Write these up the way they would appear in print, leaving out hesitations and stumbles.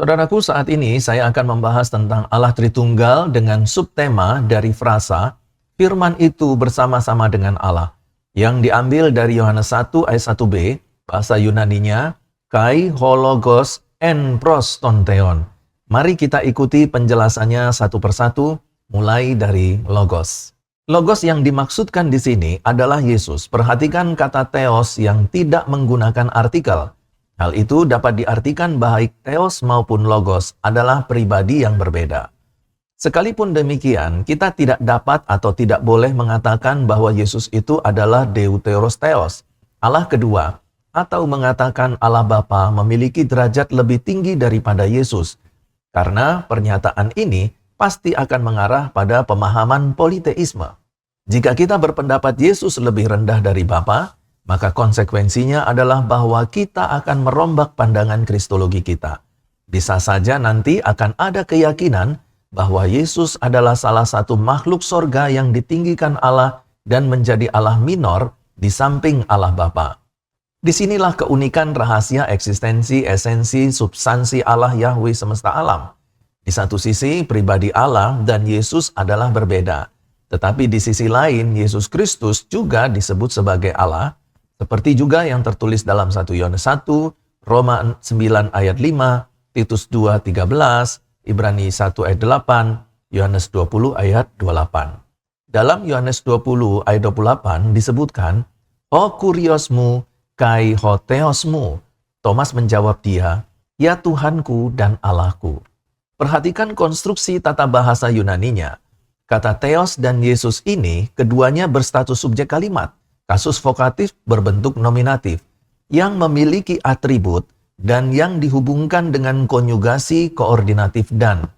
Saudaraku, saat ini saya akan membahas tentang Allah Tritunggal dengan subtema dari frasa firman itu bersama-sama dengan Allah yang diambil dari Yohanes 1 ayat 1b, bahasa Yunaninya kai hologos en prostonteon. Mari kita ikuti penjelasannya satu persatu mulai dari logos. Logos yang dimaksudkan di sini adalah Yesus. Perhatikan kata theos yang tidak menggunakan artikel. Hal itu dapat diartikan baik theos maupun logos adalah pribadi yang berbeda. Sekalipun demikian, kita tidak dapat atau tidak boleh mengatakan bahwa Yesus itu adalah Deuteros Theos, Allah kedua, atau mengatakan Allah Bapa memiliki derajat lebih tinggi daripada Yesus. Karena pernyataan ini pasti akan mengarah pada pemahaman politeisme. Jika kita berpendapat Yesus lebih rendah dari Bapa, maka konsekuensinya adalah bahwa kita akan merombak pandangan kristologi kita. Bisa saja nanti akan ada keyakinan bahwa Yesus adalah salah satu makhluk sorga yang ditinggikan Allah dan menjadi Allah minor di samping Allah Bapa. Disinilah keunikan rahasia eksistensi, esensi, substansi Allah Yahweh semesta alam. Di satu sisi, pribadi Allah dan Yesus adalah berbeda. Tetapi di sisi lain, Yesus Kristus juga disebut sebagai Allah, seperti juga yang tertulis dalam 1 Yohanes 1, Roma 9 ayat 5, Titus 2 13, Ibrani 1 ayat 8, Yohanes 20 ayat 28. Dalam Yohanes 20 ayat 28 disebutkan, O kuriosmu, kai ho theosmu. Thomas menjawab dia, ya Tuhanku dan Allahku. Perhatikan konstruksi tata bahasa Yunaninya. Kata theos dan Yesus ini keduanya berstatus subjek kalimat. Kasus vokatif berbentuk nominatif, yang memiliki atribut dan yang dihubungkan dengan konjugasi koordinatif dan.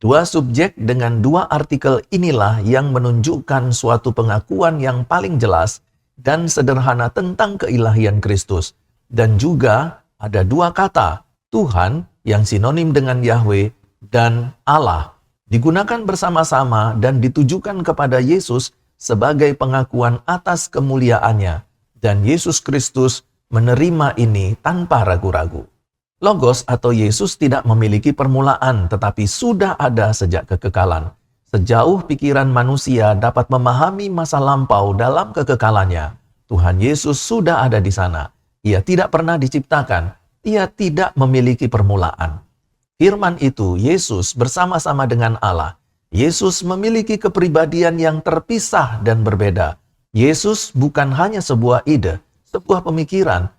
Dua subjek dengan dua artikel inilah yang menunjukkan suatu pengakuan yang paling jelas dan sederhana tentang keilahian Kristus. Dan juga ada dua kata, Tuhan yang sinonim dengan Yahweh dan Allah, digunakan bersama-sama dan ditujukan kepada Yesus sebagai pengakuan atas kemuliaannya, dan Yesus Kristus menerima ini tanpa ragu-ragu. Logos atau Yesus tidak memiliki permulaan, tetapi sudah ada sejak kekekalan. Sejauh pikiran manusia dapat memahami masa lampau dalam kekekalannya, Tuhan Yesus sudah ada di sana. Ia tidak pernah diciptakan, ia tidak memiliki permulaan. Firman itu, Yesus bersama-sama dengan Allah. Yesus memiliki kepribadian yang terpisah dan berbeda. Yesus bukan hanya sebuah ide, sebuah pemikiran,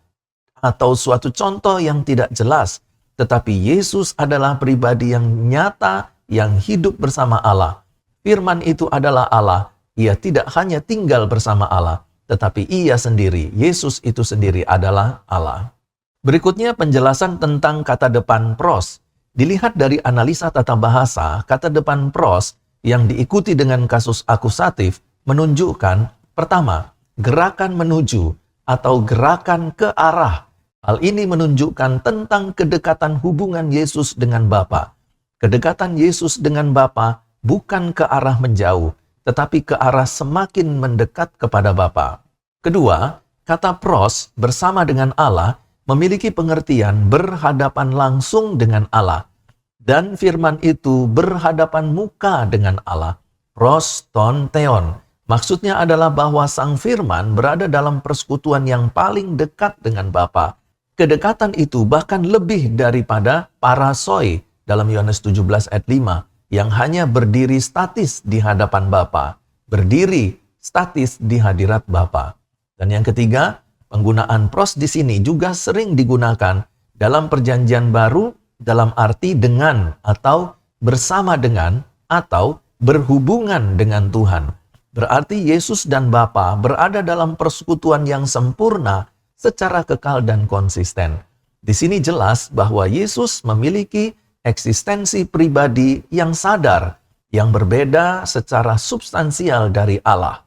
atau suatu contoh yang tidak jelas, tetapi Yesus adalah pribadi yang nyata, yang hidup bersama Allah. Firman itu adalah Allah. Ia tidak hanya tinggal bersama Allah, tetapi ia sendiri, Yesus itu sendiri adalah Allah. Berikutnya penjelasan tentang kata depan pros. Dilihat dari analisa tata bahasa, kata depan pros yang diikuti dengan kasus akusatif menunjukkan, pertama, gerakan menuju atau gerakan ke arah. Hal ini menunjukkan tentang kedekatan hubungan Yesus dengan Bapa. Kedekatan Yesus dengan Bapa bukan ke arah menjauh, tetapi ke arah semakin mendekat kepada Bapa. Kedua, kata pros bersama dengan Allah memiliki pengertian berhadapan langsung dengan Allah. Dan firman itu berhadapan muka dengan Allah. Proston theon. Maksudnya adalah bahwa sang firman berada dalam persekutuan yang paling dekat dengan Bapa. Kedekatan itu bahkan lebih daripada parasoi dalam Yohanes 17 ayat 5 yang hanya berdiri statis di hadapan Bapa. Berdiri statis di hadirat Bapa. Dan yang ketiga, penggunaan pros di sini juga sering digunakan dalam Perjanjian Baru dalam arti dengan atau bersama dengan atau berhubungan dengan Tuhan. Berarti Yesus dan Bapa berada dalam persekutuan yang sempurna secara kekal dan konsisten. Di sini jelas bahwa Yesus memiliki eksistensi pribadi yang sadar, yang berbeda secara substansial dari Allah,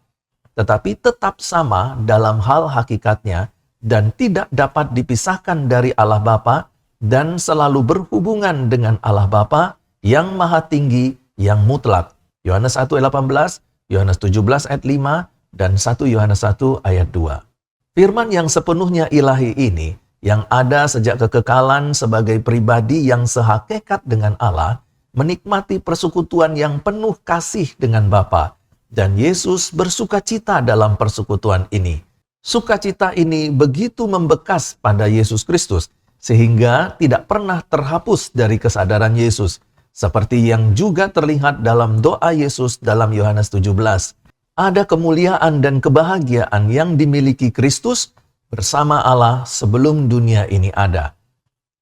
tetapi tetap sama dalam hal hakikatnya dan tidak dapat dipisahkan dari Allah Bapa dan selalu berhubungan dengan Allah Bapa yang maha tinggi, yang mutlak. Yohanes 1 ayat 18, Yohanes 17 ayat 5, dan 1 Yohanes 1 ayat 2. Firman yang sepenuhnya ilahi ini yang ada sejak kekekalan sebagai pribadi yang sehakikat dengan Allah, menikmati persekutuan yang penuh kasih dengan Bapa, dan Yesus bersukacita dalam persekutuan ini. Sukacita ini begitu membekas pada Yesus Kristus, sehingga tidak pernah terhapus dari kesadaran Yesus, seperti yang juga terlihat dalam doa Yesus dalam Yohanes 17. Ada kemuliaan dan kebahagiaan yang dimiliki Kristus bersama Allah sebelum dunia ini ada.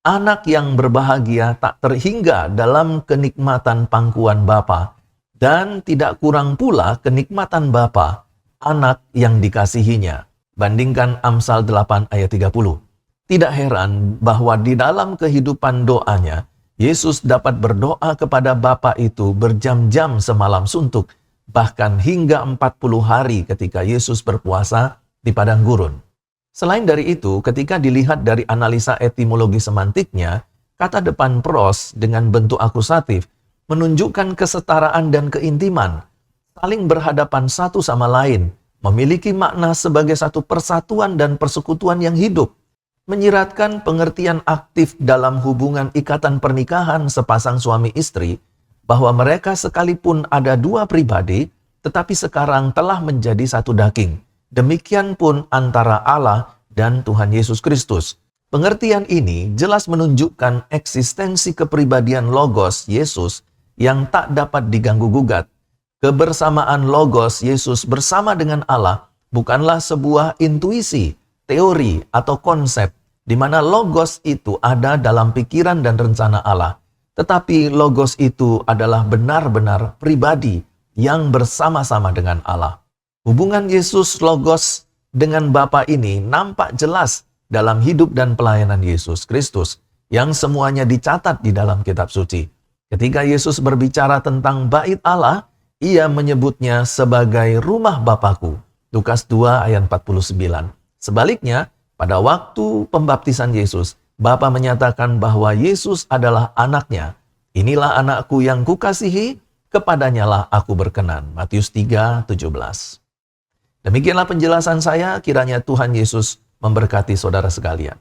Anak yang berbahagia tak terhingga dalam kenikmatan pangkuan Bapa, dan tidak kurang pula kenikmatan Bapa, anak yang dikasihinya. Bandingkan Amsal 8 ayat 30. Tidak heran bahwa di dalam kehidupan doanya, Yesus dapat berdoa kepada Bapa itu berjam-jam semalam suntuk, bahkan hingga 40 hari ketika Yesus berpuasa di padang gurun. Selain dari itu, ketika dilihat dari analisa etimologi semantiknya, kata depan pros dengan bentuk akusatif menunjukkan kesetaraan dan keintiman, saling berhadapan satu sama lain, memiliki makna sebagai satu persatuan dan persekutuan yang hidup, menyiratkan pengertian aktif dalam hubungan ikatan pernikahan sepasang suami istri, bahwa mereka sekalipun ada dua pribadi, tetapi sekarang telah menjadi satu daging. Demikian pun antara Allah dan Tuhan Yesus Kristus. Pengertian ini jelas menunjukkan eksistensi kepribadian Logos Yesus yang tak dapat diganggu-gugat. Kebersamaan Logos Yesus bersama dengan Allah bukanlah sebuah intuisi, teori, atau konsep di mana Logos itu ada dalam pikiran dan rencana Allah. Tetapi Logos itu adalah benar-benar pribadi yang bersama-sama dengan Allah. Hubungan Yesus Logos dengan Bapa ini nampak jelas dalam hidup dan pelayanan Yesus Kristus yang semuanya dicatat di dalam kitab suci. Ketika Yesus berbicara tentang bait Allah, ia menyebutnya sebagai rumah Bapakku. Lukas 2 ayat 49. Sebaliknya, pada waktu pembaptisan Yesus, Bapa menyatakan bahwa Yesus adalah anaknya. Inilah anakku yang kukasihi, kepadanyalah aku berkenan. Matius 3:17. Demikianlah penjelasan saya, kiranya Tuhan Yesus memberkati saudara sekalian.